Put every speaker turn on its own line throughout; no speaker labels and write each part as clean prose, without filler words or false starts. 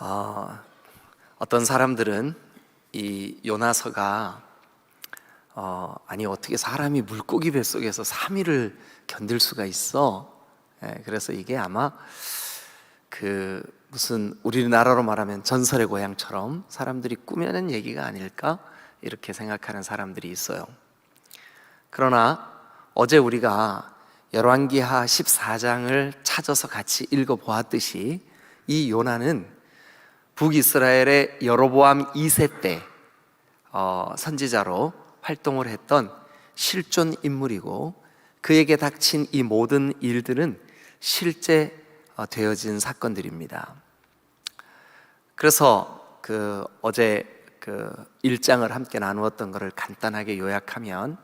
어, 어떤 사람들은 이 요나서가 아니 어떻게 사람이 물고기 뱃속에서 3일을 견딜 수가 있어? 그래서 이게 아마 그 무슨 우리나라로 말하면 전설의 고향처럼 사람들이 꾸며낸 얘기가 아닐까? 이렇게 생각하는 사람들이 있어요. 그러나 어제 우리가 열왕기하 14장을 찾아서 같이 읽어보았듯이 이 요나는 북이스라엘의 여로보암 2세 때 선지자로 활동을 했던 실존 인물이고, 그에게 닥친 이 모든 일들은 실제 되어진 사건들입니다. 그래서 어제 1장을 함께 나누었던 것을 간단하게 요약하면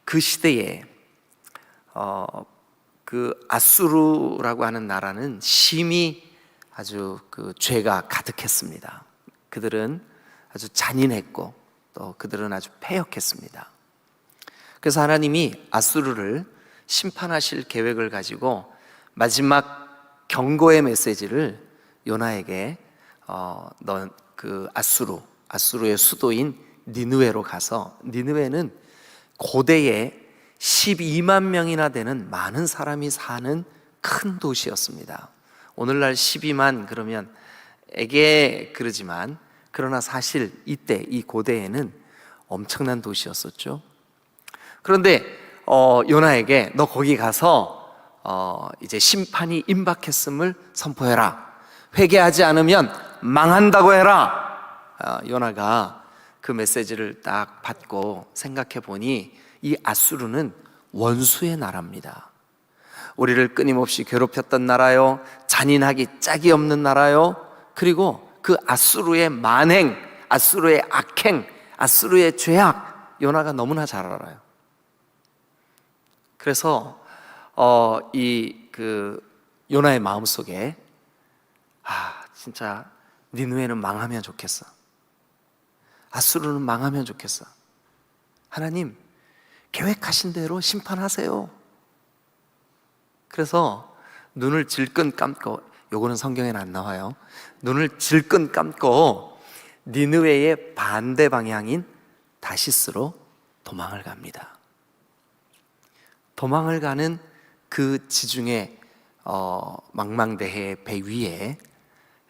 그 시대에 그 아수르라고 하는 나라는 심히 아주 죄가 가득했습니다. 그들은 아주 잔인했고 또 그들은 아주 패역했습니다. 그래서 하나님이 아수르를 심판하실 계획을 가지고 마지막 경고의 메시지를 요나에게 넌 아수르의 수도인 니느웨로 가서, 니느웨는 고대에 12만 명이나 되는 많은 사람이 사는 큰 도시였습니다. 오늘날 12만 그러면 에게 그러지만, 그러나 사실 이때 이 고대에는 엄청난 도시였었죠. 그런데 요나에게 너 거기 가서 이제 심판이 임박했음을 선포해라, 회개하지 않으면 망한다고 해라. 요나가 그 메시지를 딱 받고 생각해 보니 이 아수르는 원수의 나라입니다. 우리를 끊임없이 괴롭혔던 나라요, 잔인하기 짝이 없는 나라요, 그리고 그 아수르의 만행, 아수르의 악행, 아수르의 죄악, 요나가 너무나 잘 알아요. 그래서 요나의 마음속에 진짜 니느웨는 망하면 좋겠어, 아수르는 망하면 좋겠어, 하나님 계획하신 대로 심판하세요. 그래서 눈을 질끈 감고, 요거는 성경에는 안 나와요, 눈을 질끈 감고 니느웨의 반대 방향인 다시스로 도망을 갑니다. 도망을 가는 그 지중해 망망대해 배 위에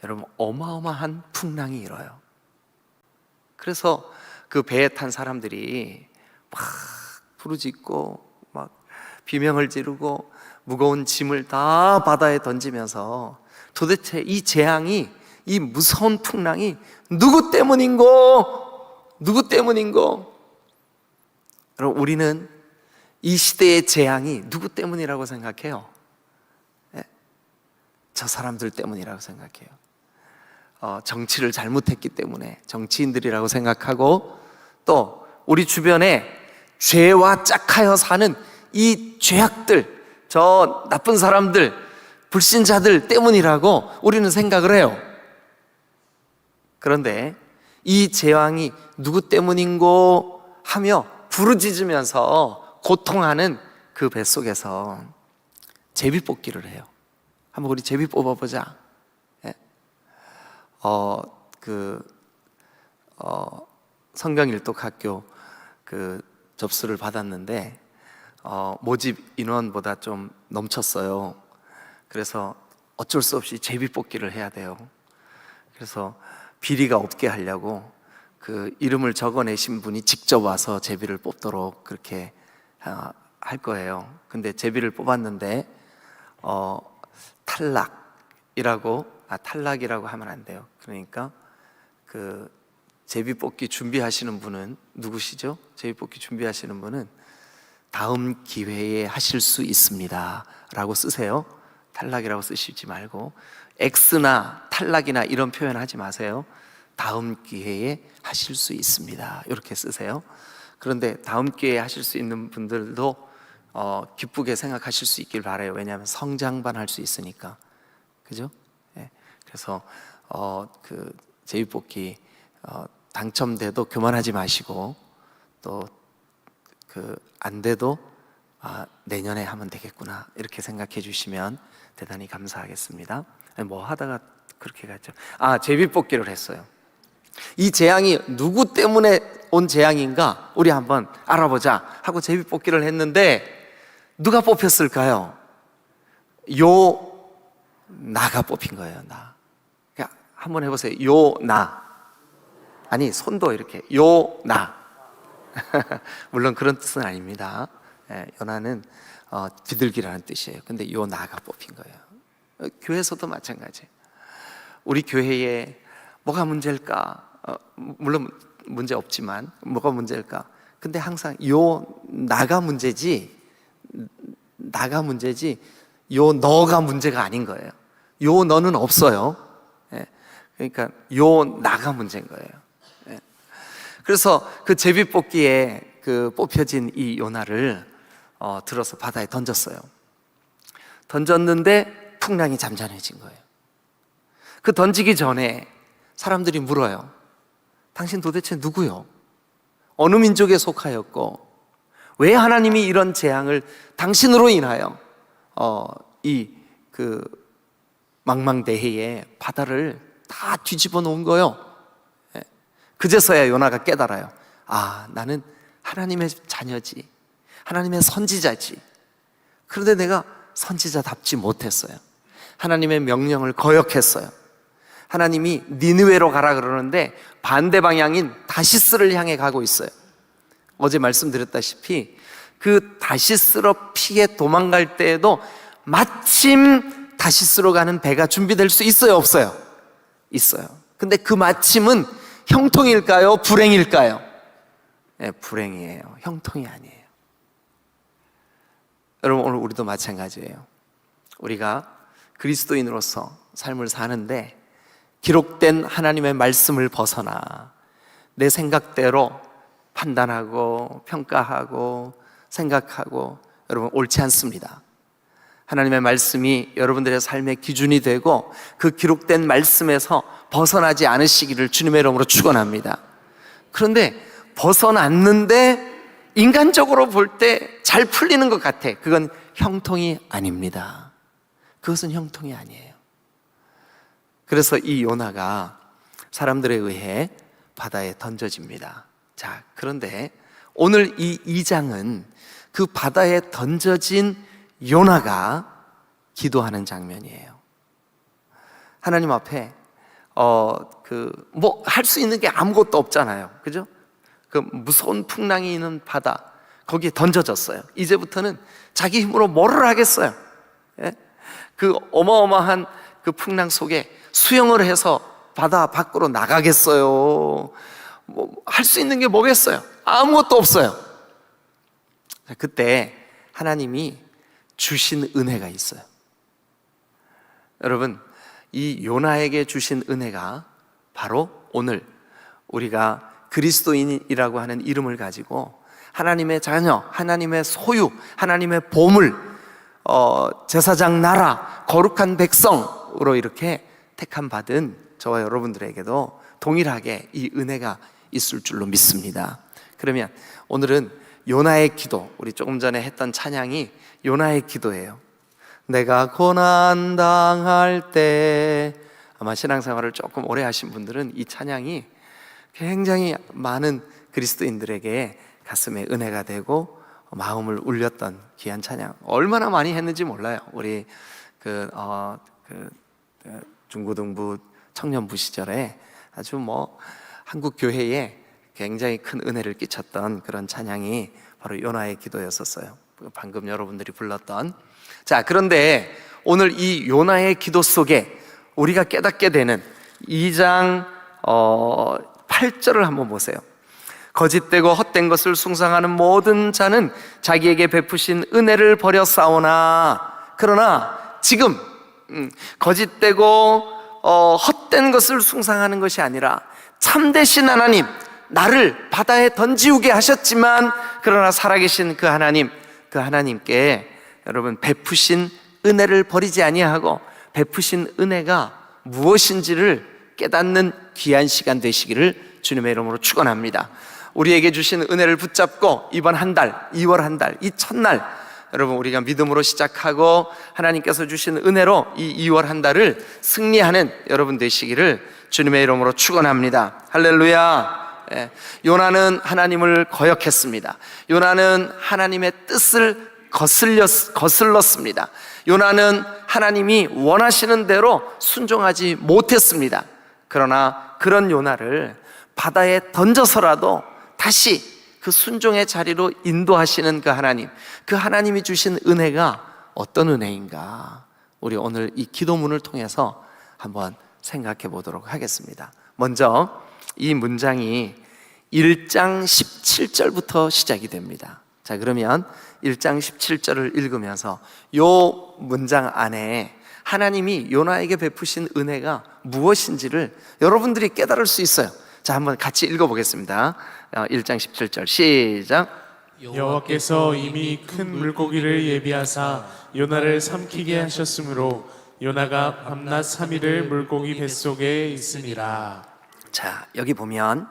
여러분 어마어마한 풍랑이 일어요. 그래서 그 배에 탄 사람들이 막 부르짖고 막 비명을 지르고 무거운 짐을 다 바다에 던지면서 도대체 이 재앙이, 이 무서운 풍랑이 누구 때문인고? 누구 때문인고? 여러분, 우리는 이 시대의 재앙이 누구 때문이라고 생각해요? 저 사람들 때문이라고 생각해요. 정치를 잘못했기 때문에 정치인들이라고 생각하고, 또 우리 주변에 죄와 짝하여 사는 이 죄악들, 저 나쁜 사람들, 불신자들 때문이라고 우리는 생각을 해요. 그런데 이 재앙이 누구 때문인고 하며 부르짖으면서 고통하는 그 뱃속에서 제비뽑기를 해요. 한번 우리 제비 뽑아보자. 성경일독학교 접수를 받았는데 모집 인원보다 좀 넘쳤어요. 그래서 어쩔 수 없이 제비뽑기를 해야 돼요. 그래서 비리가 없게 하려고 그 이름을 적어내신 분이 직접 와서 제비를 뽑도록 그렇게 할 거예요. 근데 제비를 뽑았는데 탈락이라고 하면 안 돼요. 그러니까 제비 뽑기 준비하시는 분은 누구시죠? 제비 뽑기 준비하시는 분은 다음 기회에 하실 수 있습니다 라고 쓰세요. 탈락이라고 쓰시지 말고, X나 탈락이나 이런 표현 하지 마세요. 다음 기회에 하실 수 있습니다 이렇게 쓰세요. 그런데 다음 기회에 하실 수 있는 분들도 기쁘게 생각하실 수 있길 바라요. 왜냐하면 성장반 할 수 있으니까. 그죠? 그래서 제비뽑기 당첨돼도 교만하지 마시고, 또 안 돼도 내년에 하면 되겠구나 이렇게 생각해 주시면 대단히 감사하겠습니다. 뭐 하다가 그렇게 갔죠. 제비뽑기를 했어요. 이 재앙이 누구 때문에 온 재앙인가 우리 한번 알아보자 하고 제비뽑기를 했는데 누가 뽑혔을까요? 요나가 뽑힌 거예요. 나. 그러니까 한번 해보세요. 요나. 아니 손도 이렇게 요나. 물론 그런 뜻은 아닙니다. 요나는 비둘기라는 뜻이에요. 근데 요나가 뽑힌 거예요. 교회에서도 마찬가지예요. 우리 교회에 뭐가 문제일까? 물론 문제 없지만 뭐가 문제일까? 근데 항상 요 나가 문제지, 나가 문제지 요 너가 문제가 아닌 거예요. 요 너는 없어요. 그러니까 요 나가 문제인 거예요. 그래서 그 제비뽑기에 그 뽑혀진 이 요나를 들어서 바다에 던졌어요. 던졌는데 풍랑이 잠잠해진 거예요. 그 던지기 전에 사람들이 물어요. 당신 도대체 누구요? 어느 민족에 속하였고 왜 하나님이 이런 재앙을 당신으로 인하여 그 망망대해에 바다를 다 뒤집어 놓은 거예요. 그제서야 요나가 깨달아요. 나는 하나님의 자녀지, 하나님의 선지자지. 그런데 내가 선지자답지 못했어요. 하나님의 명령을 거역했어요. 하나님이 니느웨로 가라 그러는데 반대 방향인 다시스를 향해 가고 있어요. 어제 말씀드렸다시피 그 다시스로 피해 도망갈 때에도 마침 다시스로 가는 배가 준비될 수 있어요, 없어요? 있어요. 근데 그 마침은 형통일까요? 불행일까요? 불행이에요. 형통이 아니에요. 여러분, 오늘 우리도 마찬가지예요. 우리가 그리스도인으로서 삶을 사는데 기록된 하나님의 말씀을 벗어나 내 생각대로 판단하고 평가하고 생각하고, 여러분, 옳지 않습니다. 하나님의 말씀이 여러분들의 삶의 기준이 되고 그 기록된 말씀에서 벗어나지 않으시기를 주님의 이름으로 축원합니다. 그런데 벗어났는데 인간적으로 볼 때 잘 풀리는 것 같아. 그건 형통이 아닙니다. 그것은 형통이 아니에요. 그래서 이 요나가 사람들에 의해 바다에 던져집니다. 자, 그런데 오늘 이 2장은 그 바다에 던져진 요나가 기도하는 장면이에요. 하나님 앞에 할 수 있는 게 아무것도 없잖아요. 그죠? 그 무서운 풍랑이 있는 바다, 거기에 던져졌어요. 이제부터는 자기 힘으로 뭐를 하겠어요? 그 어마어마한 그 풍랑 속에 수영을 해서 바다 밖으로 나가겠어요? 할 수 있는 게 뭐겠어요? 아무것도 없어요. 그때 하나님이 주신 은혜가 있어요. 여러분, 이 요나에게 주신 은혜가 바로 오늘 우리가 그리스도인이라고 하는 이름을 가지고 하나님의 자녀, 하나님의 소유, 하나님의 보물, 제사장 나라, 거룩한 백성으로 이렇게 택함 받은 저와 여러분들에게도 동일하게 이 은혜가 있을 줄로 믿습니다. 그러면 오늘은 요나의 기도, 우리 조금 전에 했던 찬양이 요나의 기도예요. 내가 고난 당할 때, 아마 신앙생활을 조금 오래 하신 분들은 이 찬양이 굉장히 많은 그리스도인들에게 가슴에 은혜가 되고 마음을 울렸던 귀한 찬양. 얼마나 많이 했는지 몰라요. 우리 중고등부 청년부 시절에 아주 한국 교회에 굉장히 큰 은혜를 끼쳤던 그런 찬양이 바로 요나의 기도였었어요. 방금 여러분들이 불렀던. 자, 그런데 오늘 이 요나의 기도 속에 우리가 깨닫게 되는 2장 8절을 한번 보세요. 거짓되고 헛된 것을 숭상하는 모든 자는 자기에게 베푸신 은혜를 버려 싸우나, 그러나 지금 거짓되고 헛된 것을 숭상하는 것이 아니라 참되신 하나님, 나를 바다에 던지우게 하셨지만 그러나 살아계신 그 하나님, 그 하나님께 여러분 베푸신 은혜를 버리지 아니하고 베푸신 은혜가 무엇인지를 깨닫는 귀한 시간 되시기를 주님의 이름으로 축원합니다. 우리에게 주신 은혜를 붙잡고 이번 한 달, 2월 한 달, 이 첫날 여러분, 우리가 믿음으로 시작하고 하나님께서 주신 은혜로 이 2월 한 달을 승리하는 여러분 되시기를 주님의 이름으로 축원합니다. 할렐루야. 요나는 하나님을 거역했습니다. 요나는 하나님의 뜻을 거슬렀습니다. 요나는 하나님이 원하시는 대로 순종하지 못했습니다. 그러나 그런 요나를 바다에 던져서라도 다시 그 순종의 자리로 인도하시는 그 하나님이 주신 은혜가 어떤 은혜인가, 우리 오늘 이 기도문을 통해서 한번 생각해 보도록 하겠습니다. 먼저 이 문장이 1장 17절부터 시작이 됩니다. 자, 그러면 1장 17절을 읽으면서 요 문장 안에 하나님이 요나에게 베푸신 은혜가 무엇인지를 여러분들이 깨달을 수 있어요. 자, 한번 같이 읽어보겠습니다. 1장 17절 시작.
여호와께서 이미 큰 물고기를 예비하사 요나를 삼키게 하셨으므로 요나가 밤낮 3일을 물고기 뱃속에 있으니라.
자, 여기 보면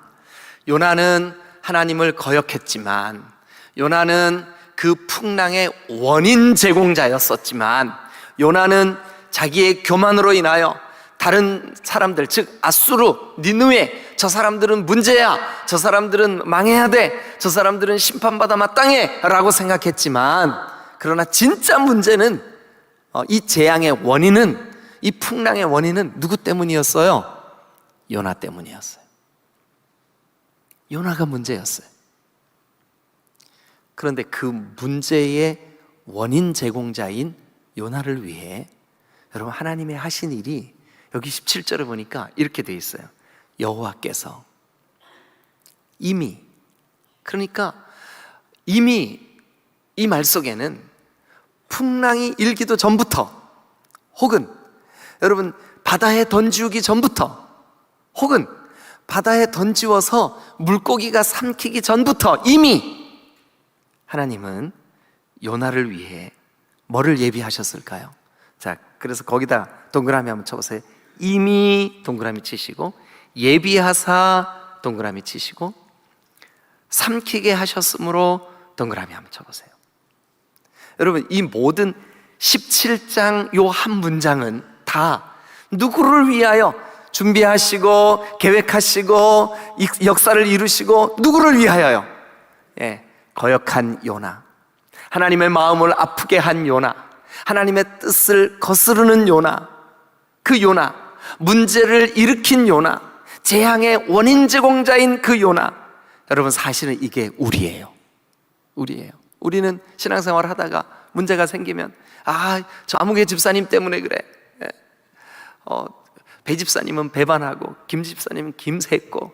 요나는 하나님을 거역했지만, 요나는 그 풍랑의 원인 제공자였었지만, 요나는 자기의 교만으로 인하여 다른 사람들, 즉 아수르, 니느웨, 저 사람들은 문제야, 저 사람들은 망해야 돼, 저 사람들은 심판받아 마땅해 라고 생각했지만, 그러나 진짜 문제는 이 재앙의 원인은, 이 풍랑의 원인은 누구 때문이었어요? 요나 때문이었어요. 요나가 문제였어요. 그런데 그 문제의 원인 제공자인 요나를 위해 여러분, 하나님의 하신 일이 여기 17절에 보니까 이렇게 돼 있어요. 여호와께서 이미, 그러니까 이미 이 말 속에는 풍랑이 일기도 전부터, 혹은 여러분 바다에 던지우기 전부터, 혹은 바다에 던지워서 물고기가 삼키기 전부터 이미 하나님은 요나를 위해 뭐를 예비하셨을까요? 자, 그래서 거기다 동그라미 한번 쳐보세요. 이미 동그라미 치시고, 예비하사 동그라미 치시고, 삼키게 하셨으므로 동그라미 한번 쳐보세요. 여러분, 이 모든 17장 요 한 문장은 다 누구를 위하여 준비하시고 계획하시고 역사를 이루시고 누구를 위하여요? 거역한 요나, 하나님의 마음을 아프게 한 요나, 하나님의 뜻을 거스르는 요나, 그 요나, 문제를 일으킨 요나, 재앙의 원인 제공자인 그 요나. 여러분, 사실은 이게 우리예요. 우리는 신앙생활 하다가 문제가 생기면, 저 아무개 집사님 때문에 그래, 배 집사님은 배반하고, 김 집사님은 김새고,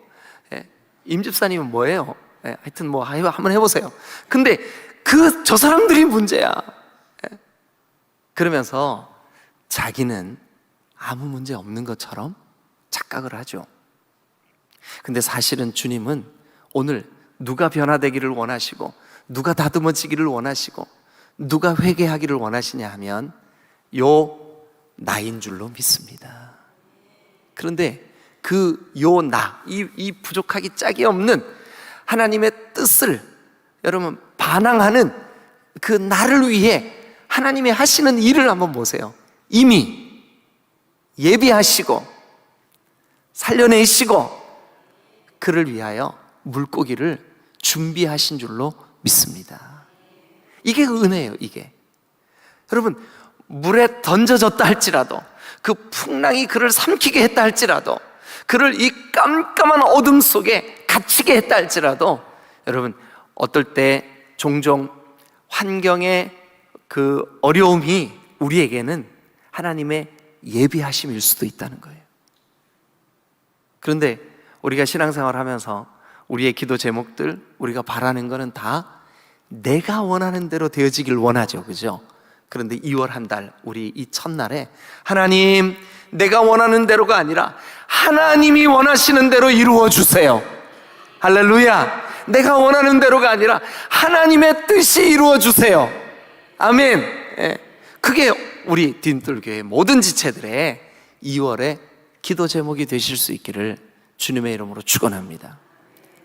임 집사님은 뭐예요? 하여튼 뭐 한번 해보세요. 근데 저 사람들이 문제야. 그러면서 자기는 아무 문제 없는 것처럼 착각을 하죠. 근데 사실은 주님은 오늘 누가 변화되기를 원하시고, 누가 다듬어지기를 원하시고, 누가 회개하기를 원하시냐 하면 나인 줄로 믿습니다. 그런데 이 부족하기 짝이 없는 하나님의 뜻을 여러분 반항하는 그 나를 위해 하나님이 하시는 일을 한번 보세요. 이미 예비하시고 살려내시고 그를 위하여 물고기를 준비하신 줄로 믿습니다. 이게 그 은혜예요. 이게 여러분, 물에 던져졌다 할지라도, 그 풍랑이 그를 삼키게 했다 할지라도, 그를 이 깜깜한 어둠 속에 갇히게 했다 할지라도, 여러분 어떨 때 종종 환경의 그 어려움이 우리에게는 하나님의 예비하심일 수도 있다는 거예요. 그런데 우리가 신앙생활 하면서 우리의 기도 제목들, 우리가 바라는 거는 다 내가 원하는 대로 되어지길 원하죠. 그죠? 그런데 2월 한 달, 우리 이 첫날에 하나님, 내가 원하는 대로가 아니라 하나님이 원하시는 대로 이루어 주세요. 할렐루야. 내가 원하는 대로가 아니라 하나님의 뜻이 이루어 주세요. 아멘. 그게 우리 디딤돌교회 모든 지체들의 2월의 기도 제목이 되실 수 있기를 주님의 이름으로 축원합니다.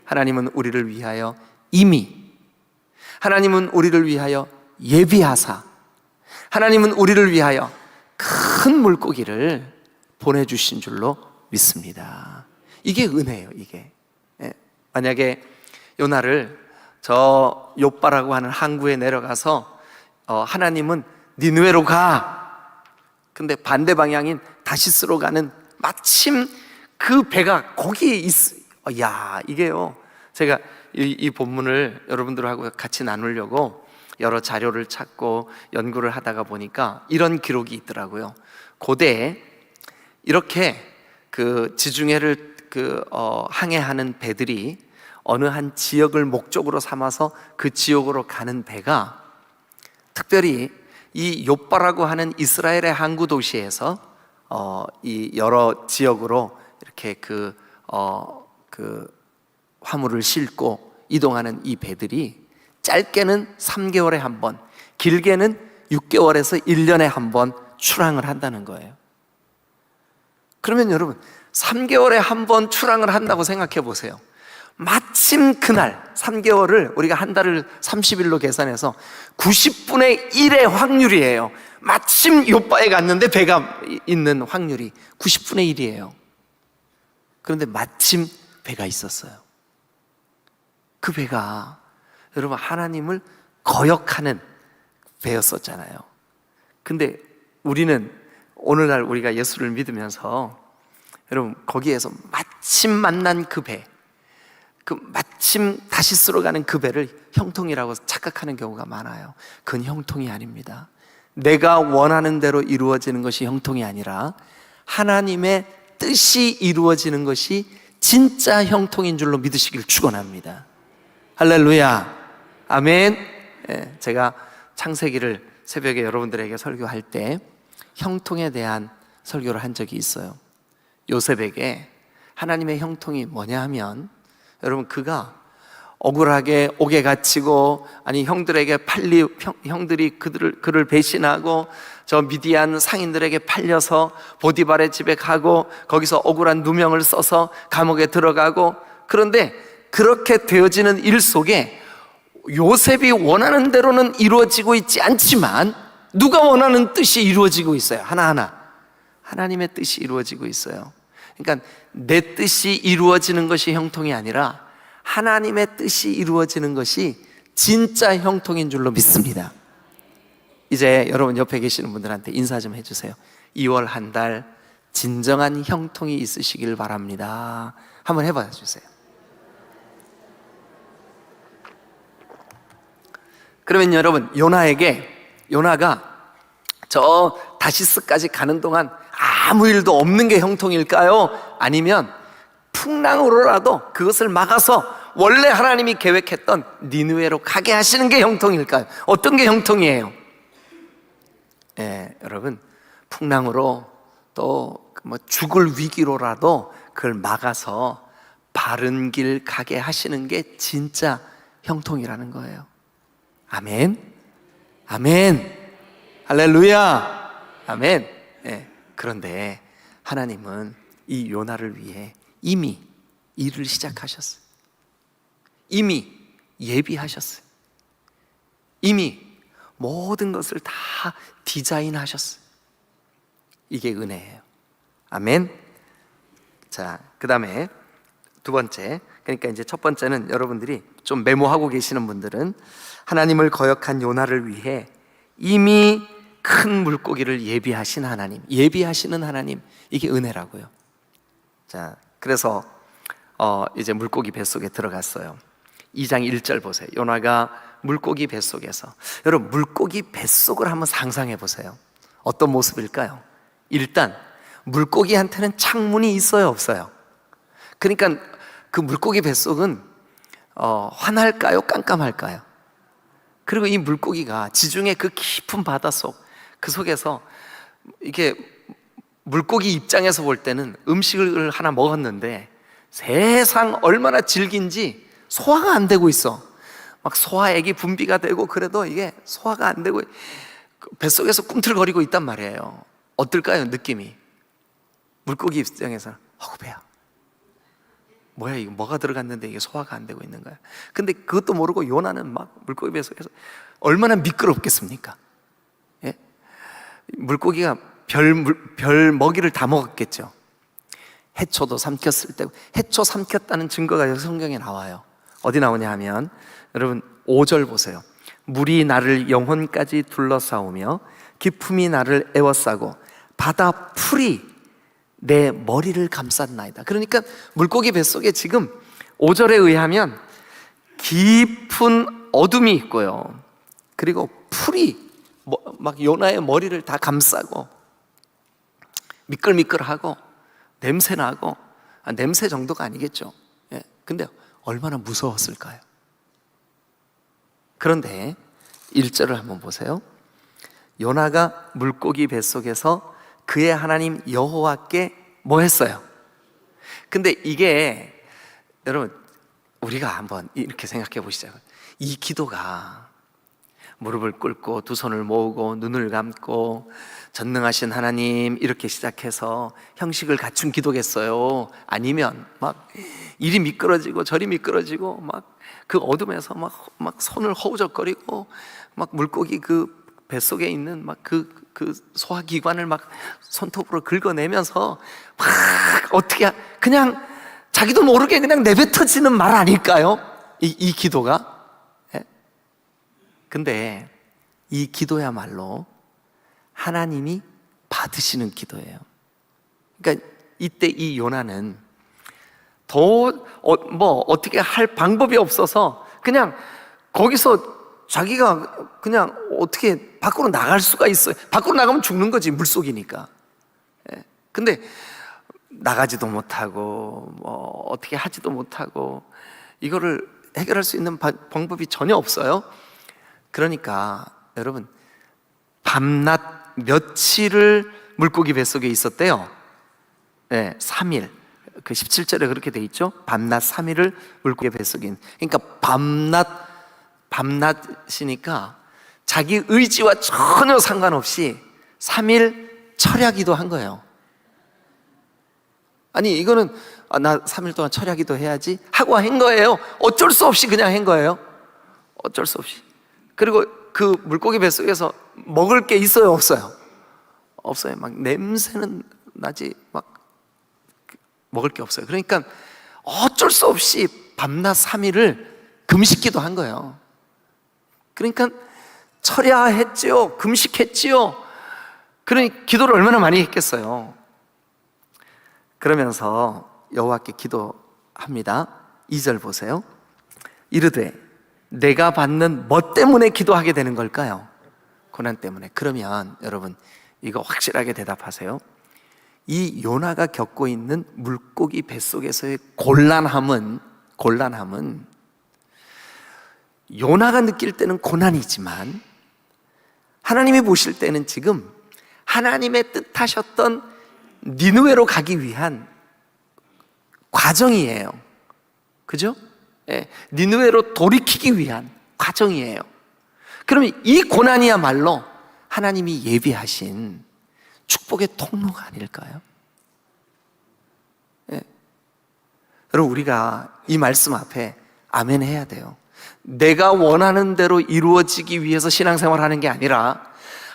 하나님은 우리를 위하여 이미, 하나님은 우리를 위하여 예비하사 하나님은 우리를 위하여 큰 물고기를 보내주신 줄로 믿습니다. 이게 은혜예요. 이게 만약에 요나를 저 욥바라고 하는 항구에 내려가서 하나님은 니느웨로 가, 근데 반대 방향인 다시스로 가는 마침 그 배가 거기에 야, 이게요, 제가 이 본문을 여러분들하고 같이 나누려고 여러 자료를 찾고 연구를 하다가 보니까 이런 기록이 있더라고요. 고대에 이렇게 그 지중해를 항해하는 배들이 어느 한 지역을 목적으로 삼아서 그 지역으로 가는 배가 특별히 이 욥바라고 하는 이스라엘의 항구 도시에서 이 여러 지역으로 이렇게 그 화물을 싣고 이동하는 이 배들이 짧게는 3개월에 한 번, 길게는 6개월에서 1년에 한 번 출항을 한다는 거예요. 그러면 여러분 3개월에 한 번 출항을 한다고 생각해 보세요. 마침 그날 3개월을 우리가 한 달을 30일로 계산해서 90분의 1의 확률이에요. 마침 욥바에 갔는데 배가 있는 확률이 90분의 1이에요. 그런데 마침 배가 있었어요. 그 배가 여러분 하나님을 거역하는 배였었잖아요. 근데 우리는 오늘날 우리가 예수를 믿으면서 여러분 거기에서 마침 만난 그 배, 그 마침 다시스로 가는 그 배를 형통이라고 착각하는 경우가 많아요. 그건 형통이 아닙니다. 내가 원하는 대로 이루어지는 것이 형통이 아니라 하나님의 뜻이 이루어지는 것이 진짜 형통인 줄로 믿으시길 축원합니다. 할렐루야, 아멘. 제가 창세기를 새벽에 여러분들에게 설교할 때 형통에 대한 설교를 한 적이 있어요. 요셉에게 하나님의 형통이 뭐냐 하면, 여러분 그가 억울하게 옥에 갇히고, 아니 형들에게 형들이 그를 배신하고 저 미디안 상인들에게 팔려서 보디발의 집에 가고 거기서 억울한 누명을 써서 감옥에 들어가고, 그런데 그렇게 되어지는 일 속에 요셉이 원하는 대로는 이루어지고 있지 않지만 누가 원하는 뜻이 이루어지고 있어요. 하나하나 하나님의 뜻이 이루어지고 있어요. 그러니까 내 뜻이 이루어지는 것이 형통이 아니라 하나님의 뜻이 이루어지는 것이 진짜 형통인 줄로 믿습니다. 이제 여러분 옆에 계시는 분들한테 인사 좀 해주세요. 2월 한 달 진정한 형통이 있으시길 바랍니다. 한번 해봐 주세요. 그러면 여러분 요나가 저 다시스까지 가는 동안 아무 일도 없는 게 형통일까요? 아니면 풍랑으로라도 그것을 막아서 원래 하나님이 계획했던 니느웨로 가게 하시는 게 형통일까요? 어떤 게 형통이에요? 여러분 풍랑으로 또 뭐 죽을 위기로라도 그걸 막아서 바른 길 가게 하시는 게 진짜 형통이라는 거예요. 아멘, 아멘, 할렐루야, 아멘. 그런데 하나님은 이 요나를 위해 이미 일을 시작하셨어요. 이미 예비하셨어요. 이미 모든 것을 다 디자인하셨어요. 이게 은혜예요. 아멘. 자, 그 다음에 두 번째, 그러니까 이제 첫 번째는 여러분들이 좀 메모하고 계시는 분들은 하나님을 거역한 요나를 위해 이미 큰 물고기를 예비하신 하나님, 예비하시는 하나님, 이게 은혜라고요. 자, 그래서 이제 물고기 뱃속에 들어갔어요. 2장 1절 보세요. 요나가 물고기 뱃속에서, 여러분 물고기 뱃속을 한번 상상해 보세요. 어떤 모습일까요? 일단 물고기한테는 창문이 있어요, 없어요? 그러니까 그 물고기 뱃속은 환할까요, 깜깜할까요? 그리고 이 물고기가 지중해 그 깊은 바닷속, 그 속에서 이게 물고기 입장에서 볼 때는 음식을 하나 먹었는데 세상 얼마나 질긴지 소화가 안 되고 있어. 막 소화액이 분비가 되고 그래도 이게 소화가 안 되고 뱃속에서 꿈틀거리고 있단 말이에요. 어떨까요, 느낌이? 물고기 입장에서 배야, 뭐야 이거, 뭐가 들어갔는데 이게 소화가 안 되고 있는 거야. 근데 그것도 모르고 요나는 막 물고기 뱃속에서 얼마나 미끄럽겠습니까? 예? 물고기가 별 먹이를 다 먹었겠죠. 해초도 삼켰을 때, 해초 삼켰다는 증거가 여기 성경에 나와요. 어디 나오냐 하면 여러분 5절 보세요. 물이 나를 영혼까지 둘러싸우며 기품이 나를 에워싸고 바다 풀이 내 머리를 감쌌나이다. 그러니까 물고기 뱃속에 지금 5절에 의하면 깊은 어둠이 있고요, 그리고 풀이 막 요나의 머리를 다 감싸고 미끌미끌하고 냄새나고, 냄새 정도가 아니겠죠. 예. 근데 얼마나 무서웠을까요? 그런데 1절을 한번 보세요. 요나가 물고기 뱃속에서 그의 하나님 여호와께 뭐 했어요? 근데 이게 여러분, 우리가 한번 이렇게 생각해 보시죠. 이 기도가 무릎을 꿇고 두 손을 모으고 눈을 감고 전능하신 하나님 이렇게 시작해서 형식을 갖춘 기도겠어요? 아니면 막 이리 미끄러지고 저리 미끄러지고 막 그 어둠에서 막 손을 허우적거리고 막 물고기 그 뱃속에 있는 막 그 소화기관을 막 손톱으로 긁어내면서 막 어떻게 그냥 자기도 모르게 그냥 내뱉어지는 말 아닐까요? 이 기도가? 예? 근데 이 기도야말로 하나님이 받으시는 기도예요. 그러니까 이때 이 요나는 어떻게 할 방법이 없어서 그냥 거기서 자기가 그냥 어떻게 밖으로 나갈 수가 있어요. 밖으로 나가면 죽는 거지, 물속이니까. 예. 근데 나가지도 못하고 어떻게 하지도 못하고 이거를 해결할 수 있는 방법이 전혀 없어요. 그러니까 여러분, 밤낮 며칠을 물고기 뱃속에 있었대요. 네, 3일. 그 17절에 그렇게 돼 있죠. 밤낮 3일을 물고기 뱃속에. 그러니까 밤낮이니까 자기 의지와 전혀 상관없이 3일 철야기도 한 거예요. 아니 이거는 나 3일 동안 철야기도 해야지 하고 한 거예요. 어쩔 수 없이 그냥 한 거예요. 어쩔 수 없이. 그리고 그 물고기 뱃속에서 먹을 게 있어요, 없어요? 없어요. 막 냄새는 나지 막 먹을 게 없어요. 그러니까 어쩔 수 없이 밤낮 3일을 금식기도 한 거예요. 그러니까 철야했지요, 금식했지요. 그러니 기도를 얼마나 많이 했겠어요. 그러면서 여호와께 기도합니다. 2절 보세요. 이르되 내가 받는 뭐 때문에 기도하게 되는 걸까요? 고난 때문에. 그러면 여러분 이거 확실하게 대답하세요. 이 요나가 겪고 있는 물고기 뱃속에서의 곤란함은 요나가 느낄 때는 고난이지만 하나님이 보실 때는 지금 하나님의 뜻하셨던 니느웨로 가기 위한 과정이에요. 그죠? 예, 니느웨로 돌이키기 위한 과정이에요. 그러면 이 고난이야말로 하나님이 예비하신 축복의 통로가 아닐까요? 예. 여러분, 우리가 이 말씀 앞에 아멘 해야 돼요. 내가 원하는 대로 이루어지기 위해서 신앙생활 하는 게 아니라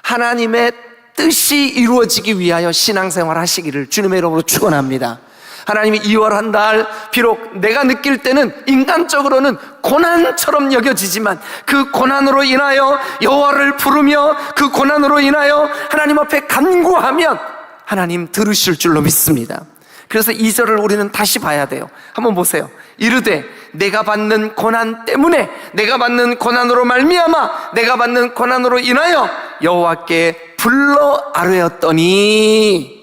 하나님의 뜻이 이루어지기 위하여 신앙생활 하시기를 주님의 이름으로 축원합니다. 하나님이 2월 한 달 비록 내가 느낄 때는 인간적으로는 고난처럼 여겨지지만 그 고난으로 인하여 여호와를 부르며 그 고난으로 인하여 하나님 앞에 간구하면 하나님 들으실 줄로 믿습니다. 그래서 2절을 우리는 다시 봐야 돼요. 한번 보세요. 이르되 내가 받는 고난 때문에, 내가 받는 고난으로 말미암아, 내가 받는 고난으로 인하여 여호와께 불러 아뢰었더니,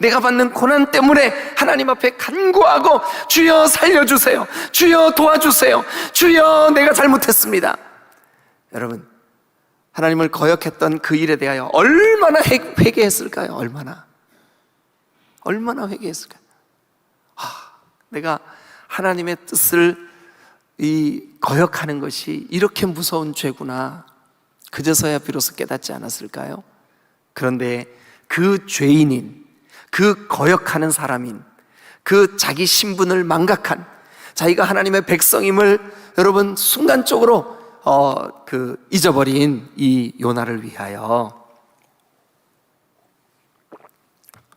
내가 받는 고난 때문에 하나님 앞에 간구하고 주여 살려주세요, 주여 도와주세요, 주여 내가 잘못했습니다. 여러분, 하나님을 거역했던 그 일에 대하여 얼마나 회개했을까요? 얼마나 회개했을까요? 내가 하나님의 뜻을 거역하는 것이 이렇게 무서운 죄구나, 그제서야 비로소 깨닫지 않았을까요? 그런데 그 죄인인, 그 거역하는 사람인, 그 자기 신분을 망각한, 자기가 하나님의 백성임을 여러분 순간적으로 잊어버린 이 요나를 위하여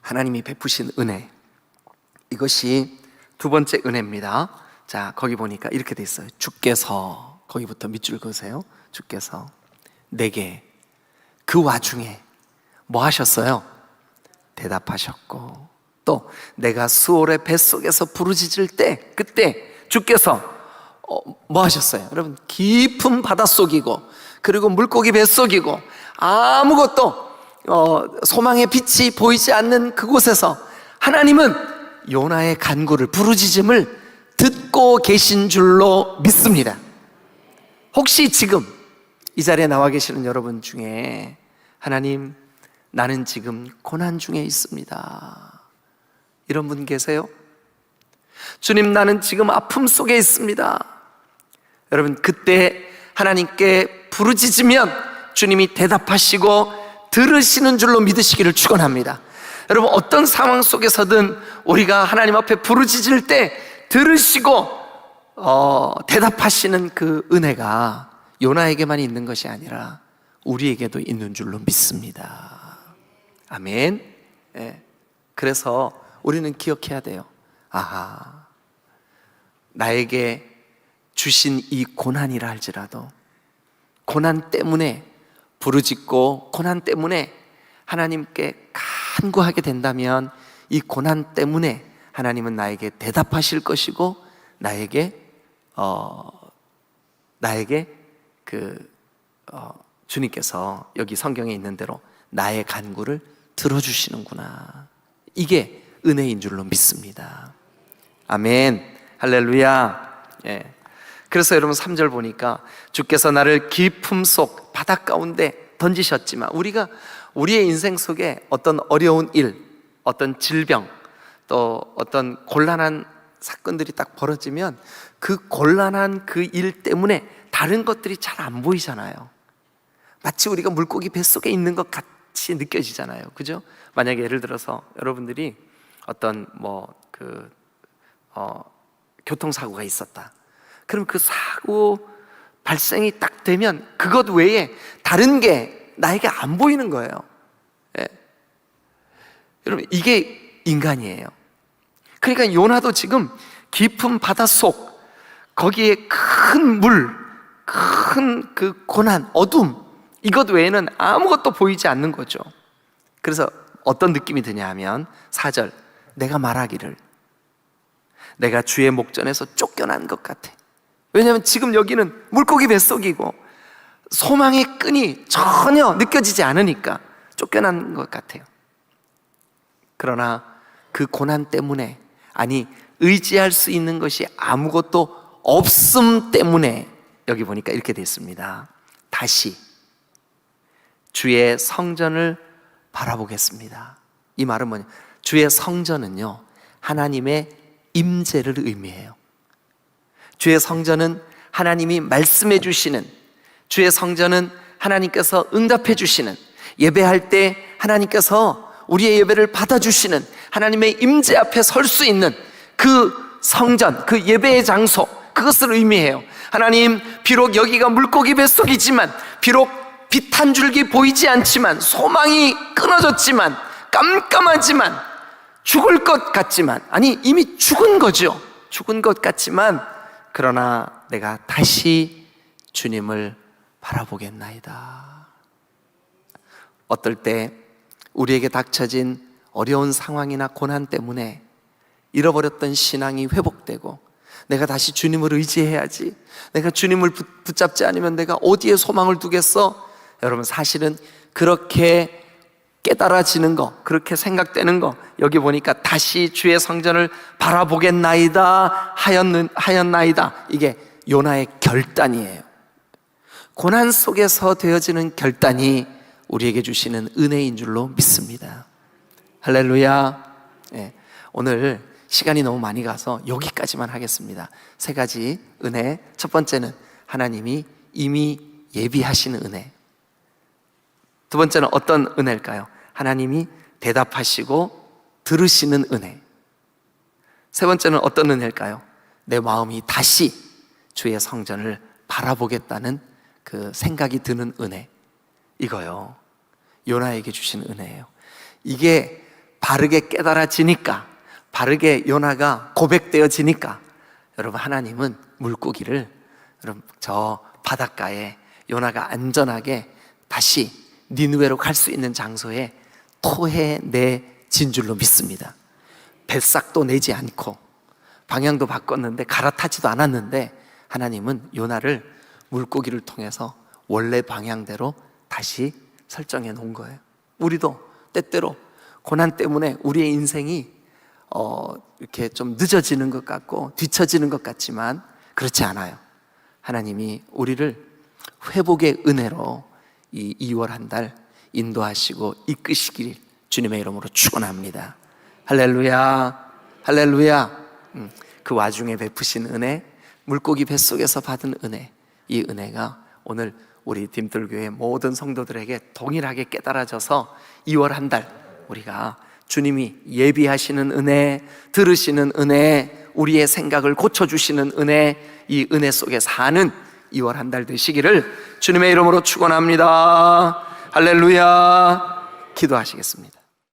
하나님이 베푸신 은혜, 이것이 두 번째 은혜입니다. 자, 거기 보니까 이렇게 돼 있어요. 주께서, 거기부터 밑줄 그으세요. 주께서 내게 그 와중에 뭐 하셨어요? 대답하셨고, 또 내가 수올의 뱃속에서 부르짖을 때 그때 주께서 뭐 하셨어요? 여러분, 깊은 바닷속이고 그리고 물고기 뱃속이고 아무것도 소망의 빛이 보이지 않는 그곳에서 하나님은 요나의 간구를, 부르짖음을 듣고 계신 줄로 믿습니다. 혹시 지금 이 자리에 나와 계시는 여러분 중에 하나님, 나는 지금 고난 중에 있습니다, 이런 분 계세요? 주님, 나는 지금 아픔 속에 있습니다. 여러분, 그때 하나님께 부르짖으면 주님이 대답하시고 들으시는 줄로 믿으시기를 축원합니다. 여러분, 어떤 상황 속에서든 우리가 하나님 앞에 부르짖을 때 들으시고 대답하시는 그 은혜가 요나에게만 있는 것이 아니라 우리에게도 있는 줄로 믿습니다. 아멘. 예. 그래서 우리는 기억해야 돼요. 아하, 나에게 주신 이 고난이라 할지라도 고난 때문에 부르짖고 고난 때문에 하나님께 간구하게 된다면 이 고난 때문에 하나님은 나에게 대답하실 것이고 나에게 주님께서 여기 성경에 있는 대로 나의 간구를 들어주시는구나, 이게 은혜인 줄로 믿습니다. 아멘. 할렐루야. 예. 그래서 여러분 3절 보니까 주께서 나를 깊음 속 바다 가운데 던지셨지만, 우리가 우리의 인생 속에 어떤 어려운 일, 어떤 질병, 또 어떤 곤란한 사건들이 딱 벌어지면 그 곤란한 그 일 때문에 다른 것들이 잘 안 보이잖아요. 마치 우리가 물고기 뱃속에 있는 것 같이 느껴지잖아요. 그죠? 만약에 예를 들어서 여러분들이 어떤 교통사고가 있었다. 그럼 그 사고 발생이 딱 되면 그것 외에 다른 게 나에게 안 보이는 거예요. 예. 여러분, 이게 인간이에요. 그러니까 요나도 지금 깊은 바닷속, 거기에 큰 물, 큰 그 고난, 어둠, 이것 외에는 아무것도 보이지 않는 거죠. 그래서 어떤 느낌이 드냐 하면 4절, 내가 말하기를 내가 주의 목전에서 쫓겨난 것 같아. 왜냐하면 지금 여기는 물고기 뱃속이고 소망의 끈이 전혀 느껴지지 않으니까 쫓겨난 것 같아요. 그러나 그 고난 때문에, 아니 의지할 수 있는 것이 아무것도 없음 때문에 여기 보니까 이렇게 됐습니다. 다시 주의 성전을 바라보겠습니다. 이 말은 뭐냐? 주의 성전은요, 하나님의 임재를 의미해요. 주의 성전은 하나님이 말씀해 주시는, 주의 성전은 하나님께서 응답해 주시는, 예배할 때 하나님께서 우리의 예배를 받아주시는 하나님의 임재 앞에 설 수 있는 그 성전, 그 예배의 장소, 그것을 의미해요. 하나님, 비록 여기가 물고기 뱃속이지만, 비록 빛 한 줄기 보이지 않지만, 소망이 끊어졌지만, 깜깜하지만, 죽을 것 같지만, 아니 이미 죽은 거죠. 죽은 것 같지만, 그러나 내가 다시 주님을 바라보겠나이다. 어떨 때 우리에게 닥쳐진 어려운 상황이나 고난 때문에 잃어버렸던 신앙이 회복되고, 내가 다시 주님을 의지해야지, 내가 주님을 붙잡지 않으면 내가 어디에 소망을 두겠어? 여러분, 사실은 그렇게 깨달아지는 거, 그렇게 생각되는 거, 여기 보니까 다시 주의 성전을 바라보겠나이다 하였나이다, 이게 요나의 결단이에요. 고난 속에서 되어지는 결단이 우리에게 주시는 은혜인 줄로 믿습니다. 할렐루야. 예, 오늘 시간이 너무 많이 가서 여기까지만 하겠습니다. 3가지 은혜. 첫 번째는 하나님이 이미 예비하시는 은혜. 두 번째는 어떤 은혜일까요? 하나님이 대답하시고 들으시는 은혜. 세 번째는 어떤 은혜일까요? 내 마음이 다시 주의 성전을 바라보겠다는 그 생각이 드는 은혜, 이거요. 요나에게 주신 은혜예요. 이게 바르게 깨달아지니까, 바르게 요나가 고백되어지니까, 여러분, 하나님은 물고기를 여러분 저 바닷가에 요나가 안전하게 다시 니느웨로 갈 수 있는 장소에 토해내진 줄로 믿습니다. 뱃삭도 내지 않고 방향도 바꿨는데 갈아타지도 않았는데 하나님은 요나를 물고기를 통해서 원래 방향대로 다시 설정해 놓은 거예요. 우리도 때때로 고난 때문에 우리의 인생이 이렇게 좀 늦어지는 것 같고 뒤처지는 것 같지만 그렇지 않아요. 하나님이 우리를 회복의 은혜로 이 2월 한 달 인도하시고 이끄시길 주님의 이름으로 축원합니다. 할렐루야, 할렐루야. 그 와중에 베푸신 은혜, 물고기 뱃속에서 받은 은혜, 이 은혜가 오늘 우리 딤들교회 모든 성도들에게 동일하게 깨달아져서 2월 한 달 우리가 주님이 예비하시는 은혜, 들으시는 은혜, 우리의 생각을 고쳐주시는 은혜, 이 은혜 속에 사는 2월 한 달 되시기를 주님의 이름으로 축원합니다. 할렐루야. 기도하시겠습니다.